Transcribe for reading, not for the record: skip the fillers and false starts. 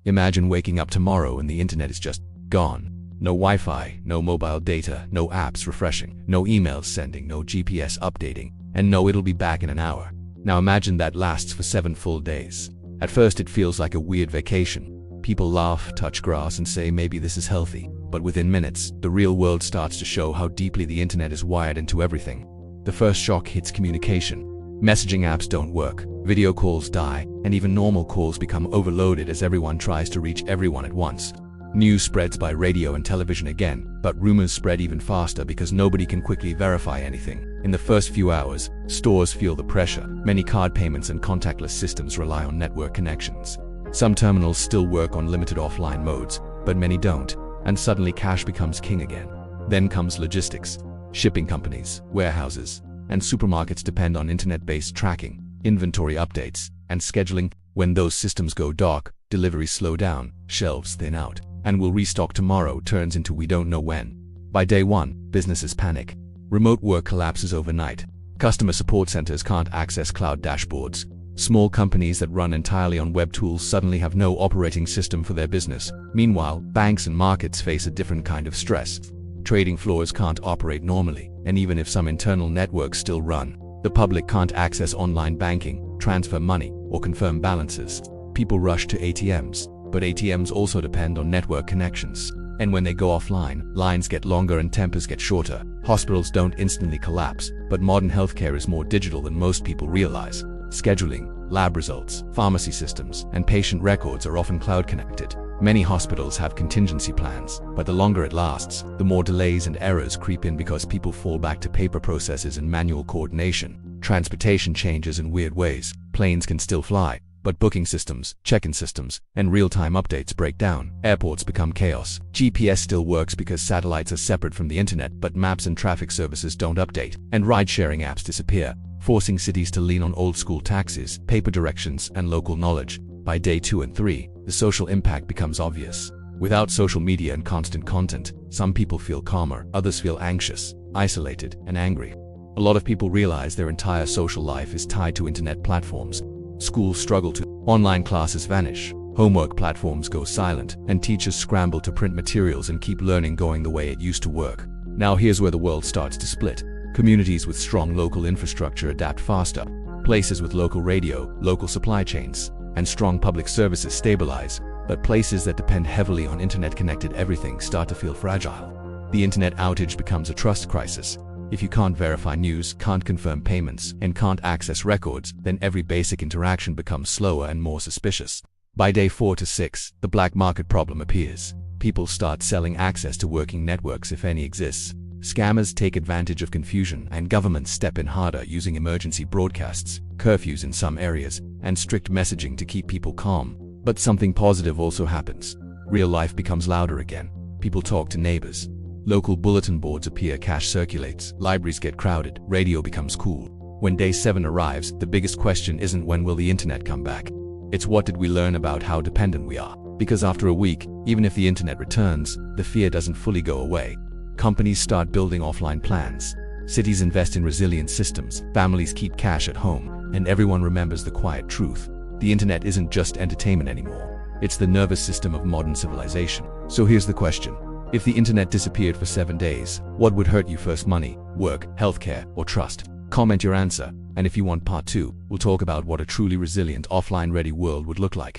Imagine waking up tomorrow and the internet is just gone. No Wi-Fi, no mobile data, no apps refreshing, no emails sending, no GPS updating, and no it'll be back in an hour. Now imagine that lasts for 7 full days. At first it feels like a weird vacation. People laugh, touch grass, and say maybe this is healthy. But within minutes, the real world starts to show how deeply the internet is wired into everything. The first shock hits communication. Messaging apps don't work, video calls die, and even normal calls become overloaded as everyone tries to reach everyone at once. News spreads by radio and television again, but rumors spread even faster because nobody can quickly verify anything. In the first few hours, stores feel the pressure. Many card payments and contactless systems rely on network connections. Some terminals still work on limited offline modes, but many don't, and suddenly cash becomes king again. Then comes logistics. Shipping companies, warehouses, and supermarkets depend on internet-based tracking, inventory updates, and scheduling. When those systems go dark, deliveries slow down, shelves thin out, and will restock tomorrow turns into we don't know when. By day 1, businesses panic. Remote work collapses overnight. Customer support centers can't access cloud dashboards. Small companies that run entirely on web tools suddenly have no operating system for their business. Meanwhile, banks and markets face a different kind of stress. Trading floors can't operate normally, and even if some internal networks still run, the public can't access online banking, transfer money, or confirm balances. People rush to ATMs, but ATMs also depend on network connections. And when they go offline, lines get longer and tempers get shorter. Hospitals don't instantly collapse, but modern healthcare is more digital than most people realize. Scheduling, lab results, pharmacy systems, and patient records are often cloud connected. Many hospitals have contingency plans, but the longer it lasts, the more delays and errors creep in because people fall back to paper processes and manual coordination. Transportation changes in weird ways. Planes can still fly, but booking systems, check-in systems, and real-time updates break down. Airports become chaos. GPS still works because satellites are separate from the internet, but maps and traffic services don't update, and ride-sharing apps disappear, forcing cities to lean on old-school taxis, paper directions, and local knowledge. By day 2 and 3, the social impact becomes obvious. Without social media and constant content, some people feel calmer, others feel anxious, isolated, and angry. A lot of people realize their entire social life is tied to internet platforms. Schools struggle to, online classes vanish, homework platforms go silent, and teachers scramble to print materials and keep learning going the way it used to work. Now here's where the world starts to split. Communities with strong local infrastructure adapt faster. Places with local radio, local supply chains, and strong public services stabilize, but places that depend heavily on internet-connected everything start to feel fragile. The internet outage becomes a trust crisis. If you can't verify news, can't confirm payments, and can't access records, then every basic interaction becomes slower and more suspicious. By day 4 to 6, the black market problem appears. People start selling access to working networks if any exists. Scammers take advantage of confusion, and governments step in harder using emergency broadcasts, curfews in some areas, and strict messaging to keep people calm. But something positive also happens. Real life becomes louder again. People talk to neighbors. Local bulletin boards appear, cash circulates, libraries get crowded, radio becomes cool. When day 7 arrives, the biggest question isn't when will the internet come back. It's what did we learn about how dependent we are. Because after a week, even if the internet returns, the fear doesn't fully go away. Companies start building offline plans. Cities invest in resilient systems, families keep cash at home, and everyone remembers the quiet truth. The internet isn't just entertainment anymore. It's the nervous system of modern civilization. So here's the question. If the internet disappeared for 7 days, what would hurt you first? Money, work, healthcare, or trust? Comment your answer, and if you want part 2, we'll talk about what a truly resilient, offline-ready world would look like.